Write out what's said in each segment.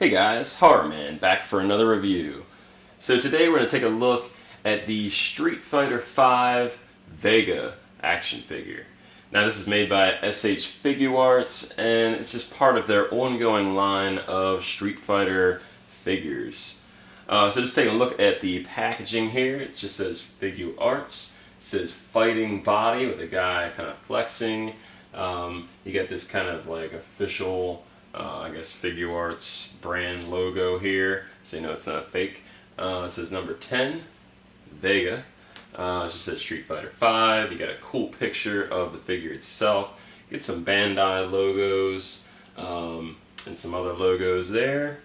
Hey guys, Horrorman back for another review. So today we're going to take a look at the Street Fighter V VEGA action figure. Now this is made by SH Figuarts and it's just part of their ongoing line of Street Fighter figures. So just taking a look at the packaging here, it just says Figuarts. It says fighting body with a guy kind of flexing. You get this kind of like official I guess Figuarts brand logo here, so you know it's not fake. It says number 10, Vega. It just says Street Fighter V. You got a cool picture of the figure itself. You get some Bandai logos and some other logos there.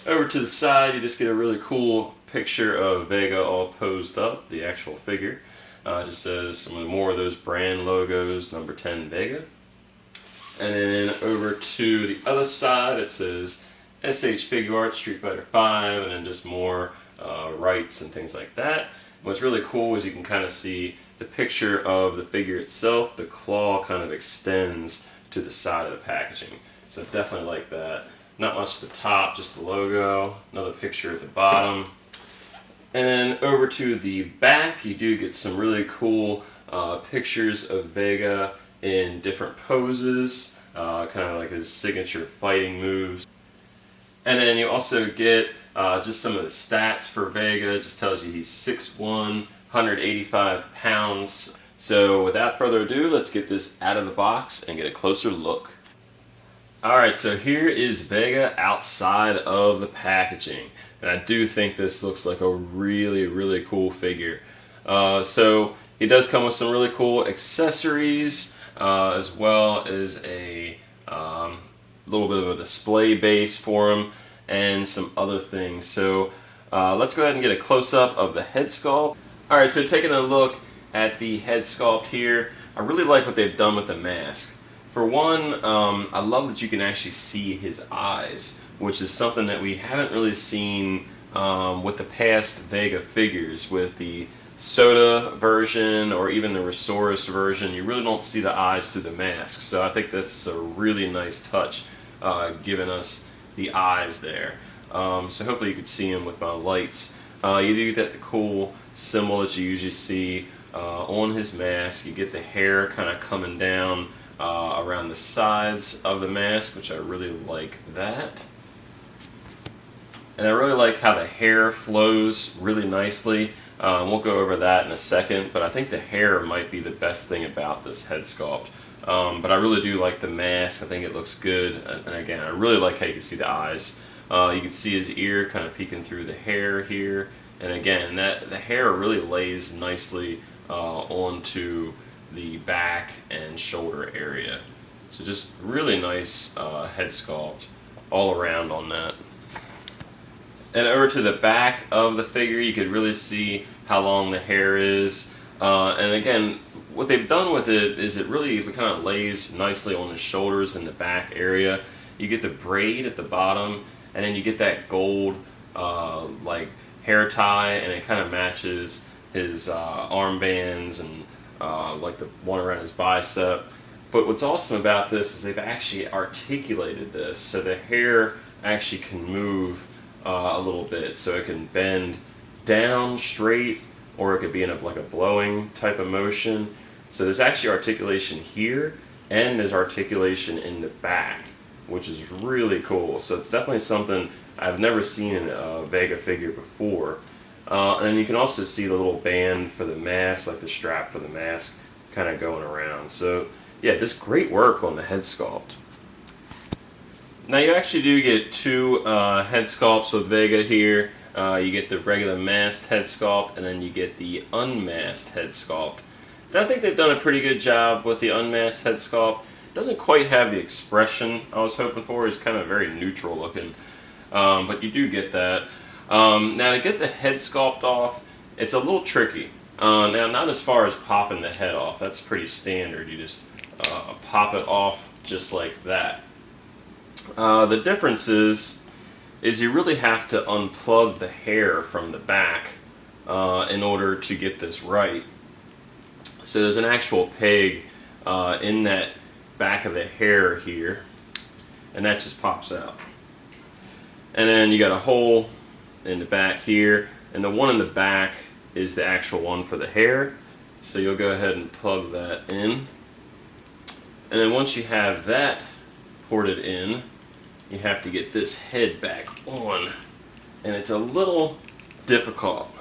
Over to the side, you just get a really cool picture of Vega all posed up, the actual figure. It just says some more of those brand logos, number 10 Vega. And then over to the other side, it says SH Figuarts Street Fighter V, and then just more rights and things like that. What's really cool is you can kind of see the picture of the figure itself. The claw kind of extends to the side of the packaging. So definitely like that. Not much at the top, just the logo. Another picture at the bottom. And then over to the back, you do get some really cool pictures of Vega in different poses, kind of like his signature fighting moves. And then you also get just some of the stats for Vega. It just tells you he's 6'1", 185 pounds. So without further ado, let's get this out of the box and get a closer look. Alright, so here is Vega outside of the packaging. And I do think this looks like a really cool figure. So he does come with some really cool accessories, as well as a little bit of a display base for him and some other things. So let's go ahead and get a close-up of the head sculpt. Alright, so taking a look at the head sculpt here, I really like what they've done with the mask. For one, I love that you can actually see his eyes, which is something that we haven't really seen with the past Vega figures. With the SOTA version or even the Resource version, you really don't see the eyes through the mask. So I think that's a really nice touch, giving us the eyes there. So hopefully you can see them with my lights. You do get the cool symbol that you usually see on his mask. You get the hair kind of coming down around the sides of the mask, which I really like that. And I really like how the hair flows really nicely. We'll go over that in a second, but I think the hair might be the best thing about this head sculpt. But I really do like the mask. I think it looks good. And again, I really like how you can see the eyes. You can see his ear kind of peeking through the hair here. And again, the hair really lays nicely onto the back and shoulder area. So just really nice head sculpt all around on that. And over to the back of the figure, you could really see how long the hair is. And again, what they've done with it is it really kind of lays nicely on the shoulders and the back area. You get the braid at the bottom, and then you get that gold like hair tie, and it kind of matches his armbands and like the one around his bicep. But what's awesome about this is they've actually articulated this, so the hair actually can move a little bit, so it can bend down straight, or it could be in like a blowing type of motion. So there's actually articulation here, and there's articulation in the back, which is really cool. So it's definitely something I've never seen in a Vega figure before. And you can also see the little band for the mask, like the strap for the mask, kind of going around. So yeah, just great work on the head sculpt. Now you actually do get two head sculpts with Vega here. You get the regular masked head sculpt, and then you get the unmasked head sculpt. And I think they've done a pretty good job with the unmasked head sculpt. It doesn't quite have the expression I was hoping for. It's kind of very neutral looking, but you do get that. Now to get the head sculpt off, it's a little tricky. Now not as far as popping the head off. That's pretty standard. You just pop it off just like that. The difference is you really have to unplug the hair from the back in order to get this right. So there's an actual peg in that back of the hair here, and that just pops out. And then you got a hole in the back here, and the one in the back is the actual one for the hair. So you'll go ahead and plug that in. And then once you have that ported in, you have to get this head back on. And it's a little difficult.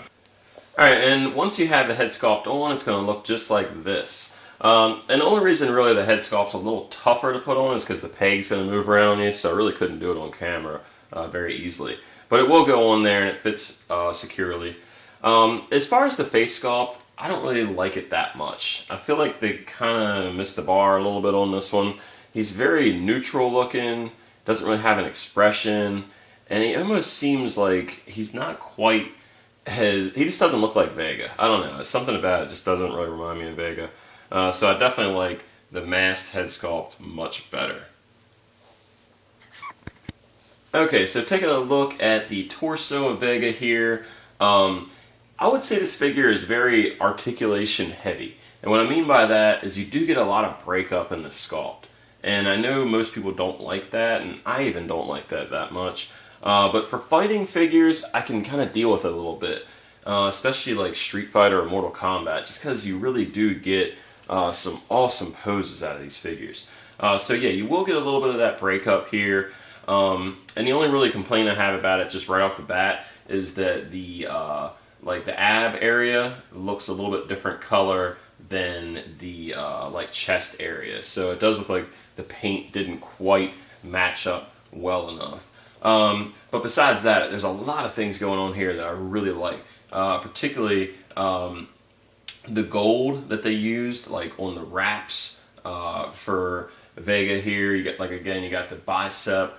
Alright, and once you have the head sculpt on, it's going to look just like this. And the only reason really the head sculpt's a little tougher to put on is because the peg's going to move around on you, so I really couldn't do it on camera very easily. But it will go on there and it fits securely. As far as the face sculpt, I don't really like it that much. I feel like they kind of missed the bar a little bit on this one. He's very neutral looking, doesn't really have an expression, and he almost seems like he's not quite he just doesn't look like Vega. I don't know, it's something about it just doesn't really remind me of Vega. So I definitely like the masked head sculpt much better. Okay, so taking a look at the torso of Vega here, I would say this figure is very articulation heavy. And what I mean by that is you do get a lot of breakup in the sculpt. And I know most people don't like that, and I even don't like that much. But for fighting figures, I can kind of deal with it a little bit. Especially like Street Fighter or Mortal Kombat, just because you really do get some awesome poses out of these figures. So yeah, you will get a little bit of that breakup here. And the only really complaint I have about it just right off the bat is that the like the ab area looks a little bit different color than the like chest area. So it does look like the paint didn't quite match up well enough. But besides that, there's a lot of things going on here that I really like. Particularly the gold that they used like on the wraps for Vega here. You get like again, you got the bicep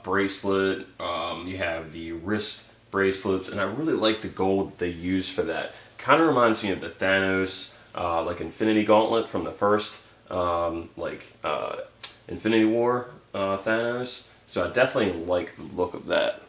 bracelet, you have the wrist bracelets, and I really like the gold that they use for that. Kind of reminds me of the Thanos like Infinity Gauntlet from the first Infinity War Thanos. So I definitely like the look of that.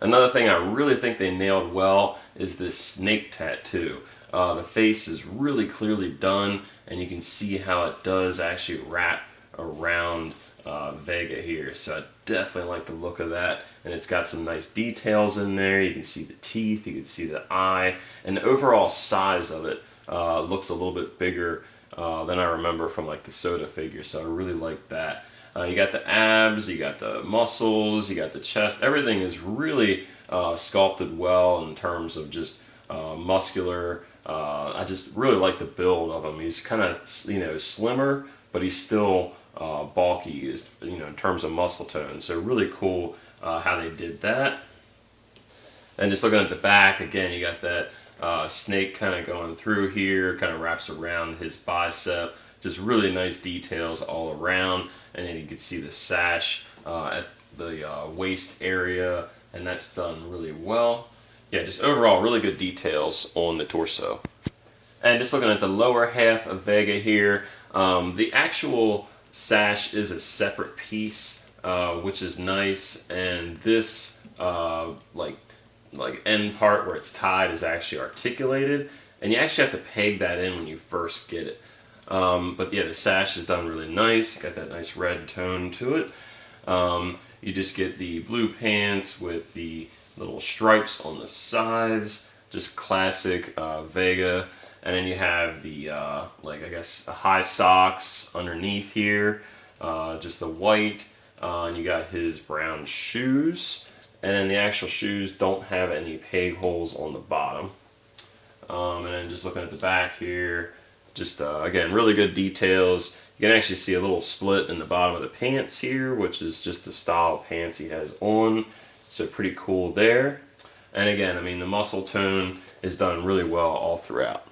Another thing I really think they nailed well is this snake tattoo. The face is really clearly done, and you can see how it does actually wrap around Vega here. So I definitely like the look of that, and it's got some nice details in there. You can see the teeth, you can see the eye, and the overall size of it looks a little bit bigger than I remember from like the SOTA figure. So I really like that. You got the abs, you got the muscles, you got the chest. Everything is really sculpted well in terms of just muscular. I just really like the build of him. He's kind of slimmer, but he's still bulky, in terms of muscle tone. So really cool how they did that. And just looking at the back again, you got that snake kind of going through here, kind of wraps around his bicep. Just really nice details all around, and then you can see the sash at the waist area, and that's done really well. Yeah, just overall really good details on the torso. And just looking at the lower half of Vega here, the actual sash is a separate piece, which is nice, and this like end part where it's tied is actually articulated, and you actually have to peg that in when you first get it. But yeah, the sash is done really nice. Got that nice red tone to it. You just get the blue pants with the little stripes on the sides. Just classic Vega. And then you have the, the high socks underneath here. Just the white. And you got his brown shoes. And then the actual shoes don't have any peg holes on the bottom. And then just looking at the back here. Just, again, really good details. You can actually see a little split in the bottom of the pants here, which is just the style of pants he has on. So pretty cool there. And again, I mean, the muscle tone is done really well all throughout.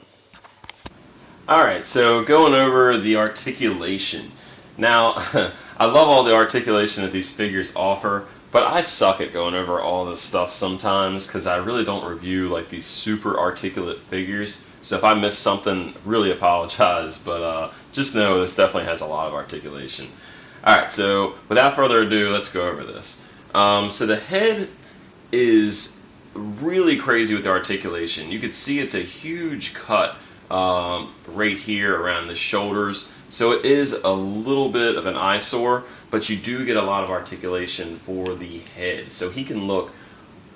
Alright, so going over the articulation. Now, I love all the articulation that these figures offer, but I suck at going over all this stuff sometimes because I really don't review like these super articulate figures. So if I miss something, really apologize, but just know this definitely has a lot of articulation. Alright, so without further ado, let's go over this. So the head is really crazy with the articulation. You can see it's a huge cut right here around the shoulders. So it is a little bit of an eyesore, but you do get a lot of articulation for the head. So he can look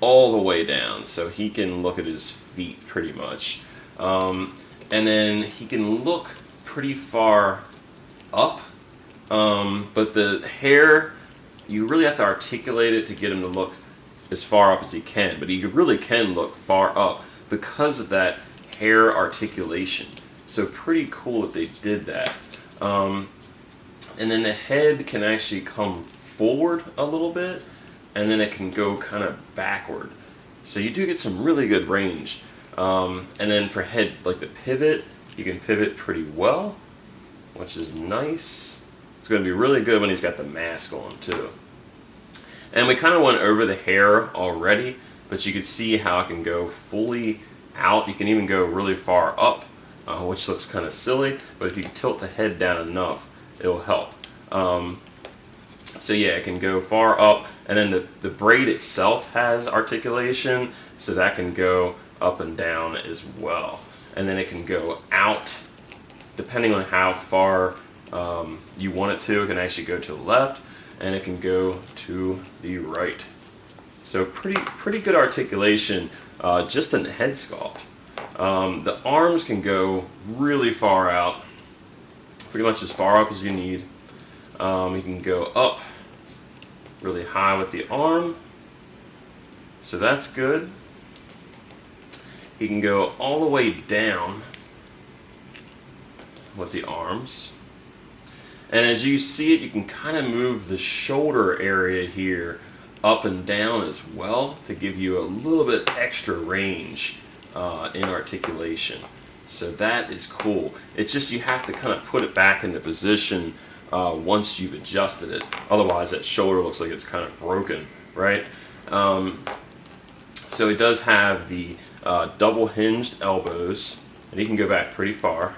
all the way down. So he can look at his feet pretty much. And then he can look pretty far up. But the hair, you really have to articulate it to get him to look as far up as he can. But he really can look far up because of that hair articulation. So pretty cool that they did that. And then the head can actually come forward a little bit, and then it can go kind of backward. So you do get some really good range. And then for head, like the pivot, you can pivot pretty well, which is nice. It's going to be really good when he's got the mask on too. And we kind of went over the hair already, but you can see how it can go fully out. You can even go really far up, which looks kind of silly, but if you tilt the head down enough, it'll help. So yeah, it can go far up, and then the braid itself has articulation, so that can go up and down as well. And then it can go out, depending on how far you want it to. It can actually go to the left, and it can go to the right. So pretty good articulation just in the head sculpt. The arms can go really far out, pretty much as far up as you need. You can go up really high with the arm, so that's good. You can go all the way down with the arms. And as you see it, you can kind of move the shoulder area here up and down as well to give you a little bit extra range in articulation. So that is cool. It's just you have to kind of put it back into position once you've adjusted it. Otherwise that shoulder looks like it's kind of broken, right? So it does have the double hinged elbows, and you can go back pretty far.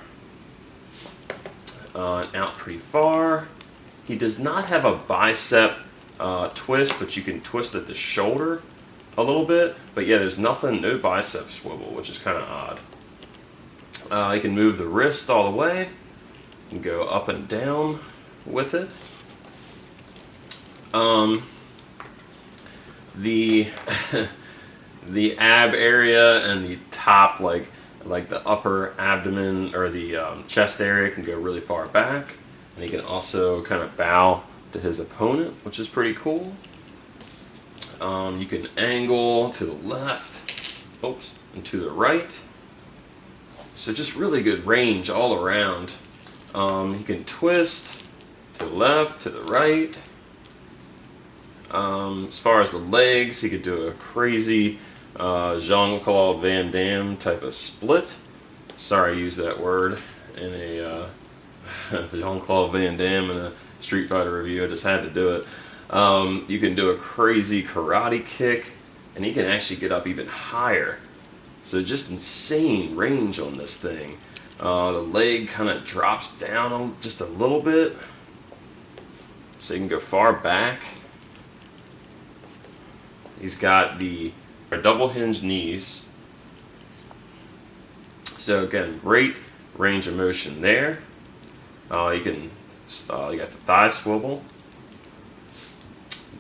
And out pretty far. He does not have a bicep twist, but you can twist at the shoulder a little bit. But yeah, there's no bicep swivel, which is kind of odd. You can move the wrist all the way. You can go up and down with it. The the ab area and the top, like the upper abdomen or the chest area, can go really far back, and he can also kind of bow to his opponent, which is pretty cool. You can angle to the left, and to the right. So just really good range all around. You can twist to the left, to the right. As far as the legs, he could do a crazy Jean-Claude Van Damme type of split. Sorry I used that word in a Jean-Claude Van Damme in a Street Fighter review. I just had to do it. You can do a crazy karate kick, and he can actually get up even higher. So just insane range on this thing. The leg kind of drops down just a little bit, so you can go far back. He's got the double hinged knees. So again, great range of motion there. You got the thigh swivel,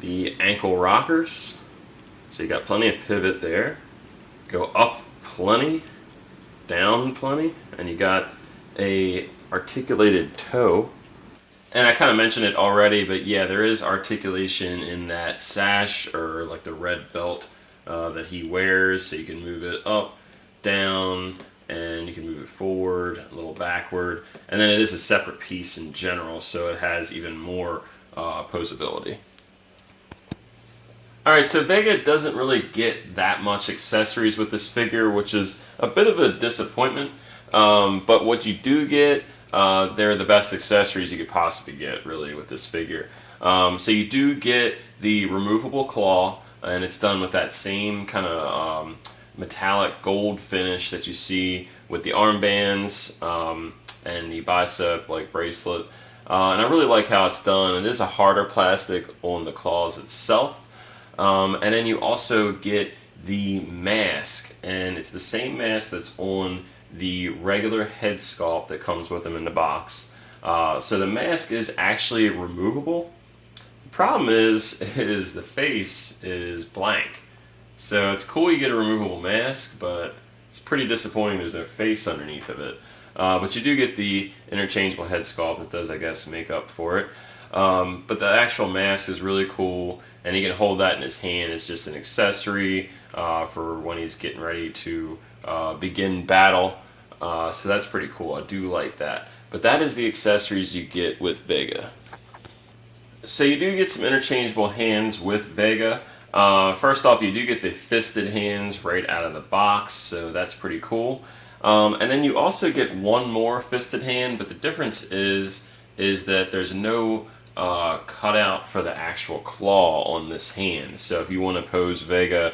the ankle rockers. So you got plenty of pivot there. Go up plenty, down plenty, and you got a articulated toe. And I kind of mentioned it already, but yeah, there is articulation in that sash, or like the red belt that he wears. So you can move it up, down, and you can move it forward, a little backward. And then it is a separate piece in general, so it has even more posability. Alright, so Vega doesn't really get that much accessories with this figure, which is a bit of a disappointment. But what you do get, they're the best accessories you could possibly get, really, with this figure. So you do get the removable claw, and it's done with that same kind of metallic gold finish that you see with the armbands and the bicep bracelet. And I really like how it's done. It is a harder plastic on the claws itself. And then you also get the mask, and it's the same mask that's on the regular head sculpt that comes with them in the box. So the mask is actually removable. The problem is the face is blank. So it's cool you get a removable mask, but it's pretty disappointing there's no face underneath of it. But you do get the interchangeable head sculpt that does, I guess, make up for it. But the actual mask is really cool, and he can hold that in his hand. It's just an accessory for when he's getting ready to begin battle. So that's pretty cool. I do like that. But that is the accessories you get with Vega. So you do get some interchangeable hands with Vega. First off, you do get the fisted hands right out of the box, so that's pretty cool. And then you also get one more fisted hand, but the difference is that there's no cutout for the actual claw on this hand. So if you want to pose Vega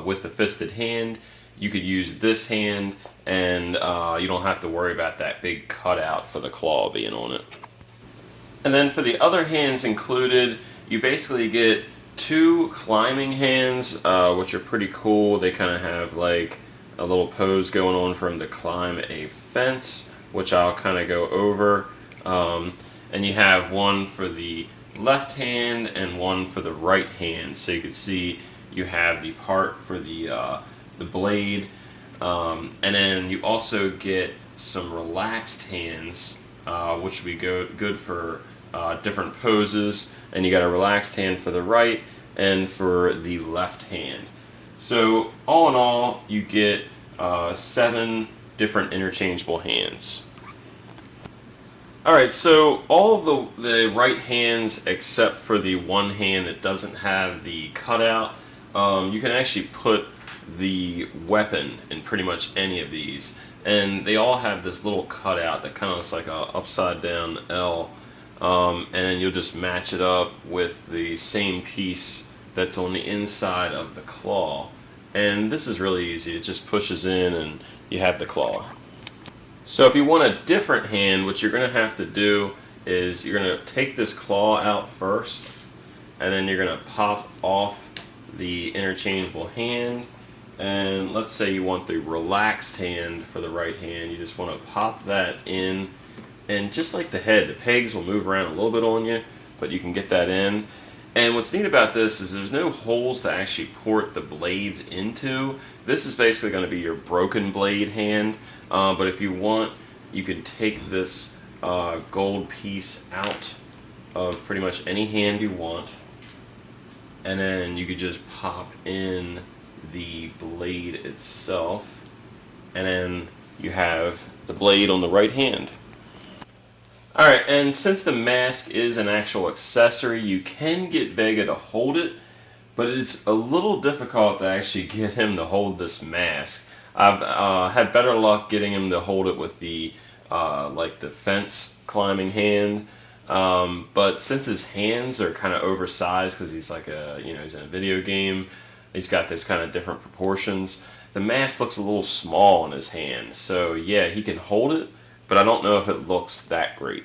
with the fisted hand, you could use this hand, and you don't have to worry about that big cutout for the claw being on it. And then for the other hands included, you basically get 2 climbing hands, which are pretty cool. They kind of have like a little pose going on for him to climb a fence, which I'll kind of go over. And you have one for the left hand and one for the right hand. So you can see you have the part for the blade, and then you also get some relaxed hands, which would be good for different poses. And you got a relaxed hand for the right and for the left hand. So all in all, you get 7 different interchangeable hands. Alright, so all of the right hands except for the one hand that doesn't have the cutout, you can actually put the weapon in pretty much any of these. And they all have this little cutout that kind of looks like a upside down L. And then you'll just match it up with the same piece that's on the inside of the claw. And this is really easy. It just pushes in and you have the claw. So if you want a different hand, what you're going to have to do is you're going to take this claw out first, and then you're going to pop off the interchangeable hand. And let's say you want the relaxed hand for the right hand. You just want to pop that in, and just like the head, the pegs will move around a little bit on you, but you can get that in. And what's neat about this is there's no holes to actually port the blades into. This is basically going to be your broken blade hand, but if you want, you could take this gold piece out of pretty much any hand you want, and then you could just pop in the blade itself, and then you have the blade on the right hand. Alright, and since the mask is an actual accessory, you can get Vega to hold it, but it's a little difficult to actually get him to hold this mask. I've had better luck getting him to hold it with the like the fence climbing hand, but since his hands are kind of oversized because he's like he's in a video game, he's got this kind of different proportions. The mask looks a little small in his hand, so yeah, he can hold it, but I don't know if it looks that great.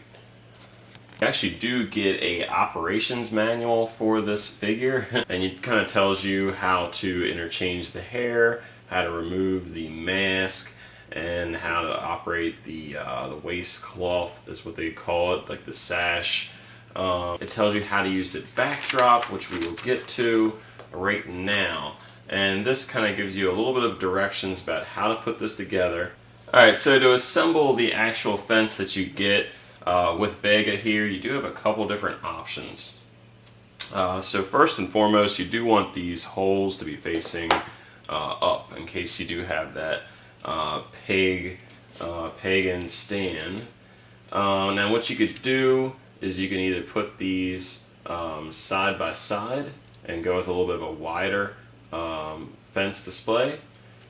You actually do get a operations manual for this figure, and it kind of tells you how to interchange the hair, how to remove the mask, and how to operate the waistcloth is what they call it, like the sash. It tells you how to use the backdrop, which we will get to right now. And this kind of gives you a little bit of directions about how to put this together. Alright, so to assemble the actual fence that you get with Vega here, you do have a couple different options. So first and foremost, you do want these holes to be facing up in case you do have that pagan stand. Now what you could do is you can either put these side by side and go with a little bit of a wider fence display.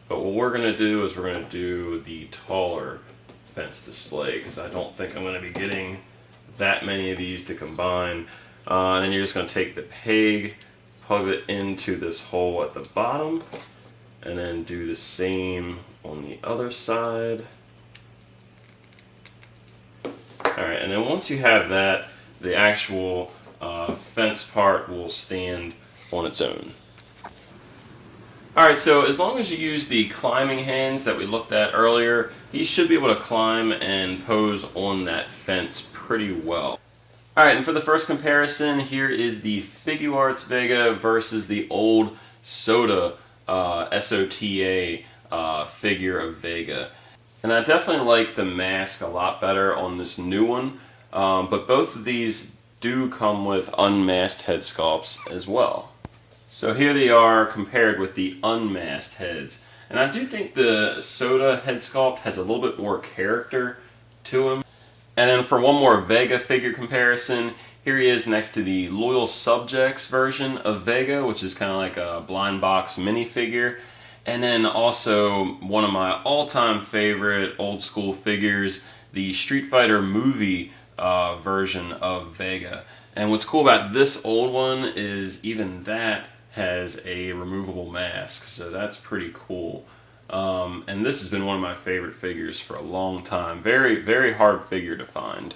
But what we're going to do is we're going to do the taller fence display because I don't think I'm going to be getting that many of these to combine. And then you're just going to take the peg, plug it into this hole at the bottom, and then do the same on the other side. Alright, and then once you have that, the actual fence part will stand on its own. Alright, so as long as you use the climbing hands that we looked at earlier, he should be able to climb and pose on that fence pretty well. Alright, and for the first comparison, here is the Figuarts VEGA versus the old SOTA, SOTA figure of Vega. And I definitely like the mask a lot better on this new one, but both of these do come with unmasked head sculpts as well. So here they are compared with the unmasked heads. And I do think the SOTA head sculpt has a little bit more character to him. And then for one more Vega figure comparison, here he is next to the Loyal Subjects version of Vega, which is kind of like a blind box minifigure. And then also one of my all-time favorite old school figures, the Street Fighter movie version of Vega. And what's cool about this old one is even that has a removable mask, so that's pretty cool. And this has been one of my favorite figures for a long time. Very, very hard figure to find.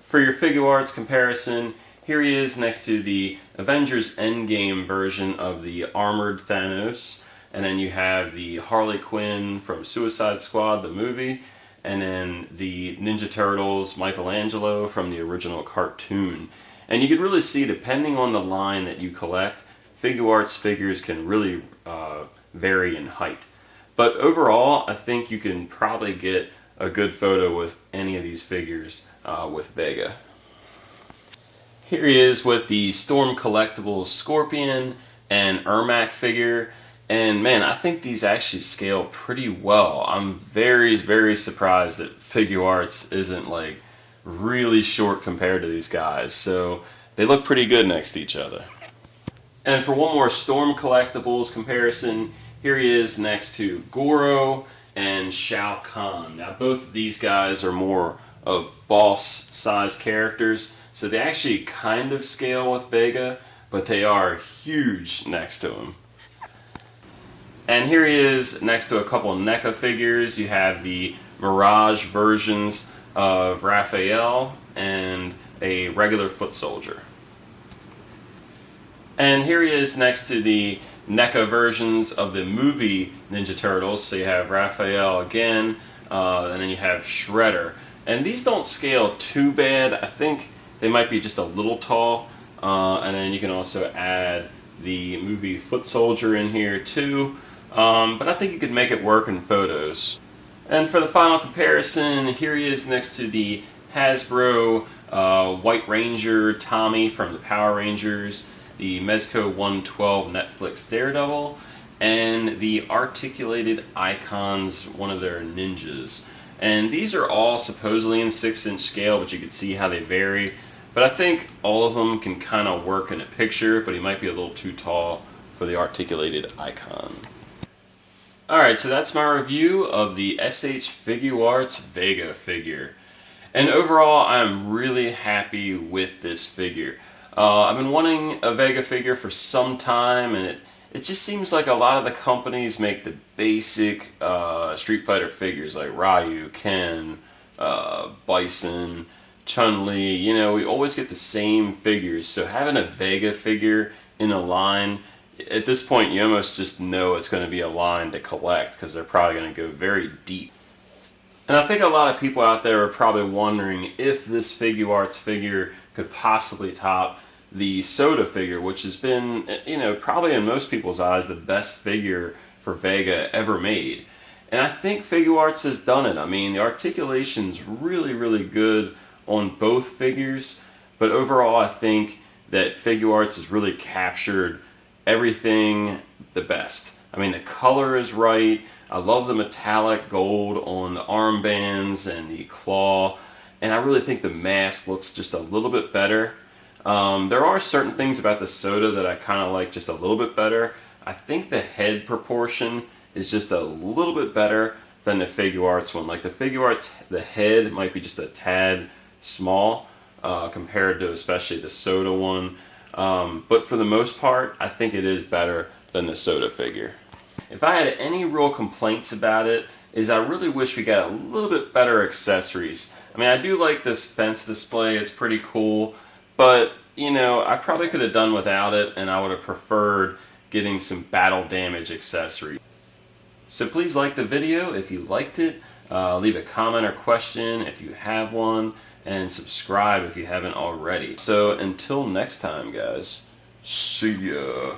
For your Figuarts comparison, here he is next to the Avengers Endgame version of the Armored Thanos, and then you have the Harley Quinn from Suicide Squad, the movie, and then the Ninja Turtles Michelangelo from the original cartoon. And you can really see, depending on the line that you collect, Figuarts figures can really vary in height. But overall, I think you can probably get a good photo with any of these figures with Vega. Here he is with the Storm Collectibles Scorpion and Ermac figure. And man, I think these actually scale pretty well. I'm very, very surprised that Figuarts isn't like really short compared to these guys. So they look pretty good next to each other. And for one more Storm Collectibles comparison, here he is next to Goro and Shao Kahn. Now both of these guys are more of boss-sized characters, so they actually kind of scale with Vega, but they are huge next to him. And here he is next to a couple of NECA figures. You have the Mirage versions of Raphael and a regular foot soldier. And here he is next to the NECA versions of the movie Ninja Turtles. So you have Raphael again, and then you have Shredder. And these don't scale too bad. I think they might be just a little tall. And then you can also add the movie foot soldier in here too. But I think you could make it work in photos. And for the final comparison, here he is next to the Hasbro White Ranger Tommy from the Power Rangers, the Mezco 112 Netflix Daredevil, and the Articulated Icons, one of their ninjas. And these are all supposedly in 6-inch scale, but you can see how they vary. But I think all of them can kind of work in a picture, but he might be a little too tall for the Articulated Icon. Alright, so that's my review of the SH Figuarts VEGA figure. And overall, I'm really happy with this figure. I've been wanting a Vega figure for some time, and it just seems like a lot of the companies make the basic Street Fighter figures like Ryu, Ken, Bison, Chun-Li. You know, we always get the same figures, so having a Vega figure in a line, at this point you almost just know it's going to be a line to collect because they're probably going to go very deep. And I think a lot of people out there are probably wondering if this Figuarts figure could possibly top the SOTA figure, which has been, you know, probably in most people's eyes the best figure for Vega ever made. And I think Figuarts has done it. I mean, the articulation's really, really good on both figures, but overall I think that Figuarts has really captured everything the best. I mean, the color is right. I love the metallic gold on the armbands and the claw, and I really think the mask looks just a little bit better. There are certain things about the SOTA that I kind of like just a little bit better. I think the head proportion is just a little bit better than the Figuarts one. Like the Figuarts, the head might be just a tad small compared to especially the SOTA one. But for the most part, I think it is better than the SOTA figure. If I had any real complaints about it, is I really wish we got a little bit better accessories. I mean, I do like this fence display, it's pretty cool, but, you know, I probably could have done without it, and I would have preferred getting some battle damage accessories. So please like the video if you liked it. Leave a comment or question if you have one, and subscribe if you haven't already. So until next time, guys, see ya.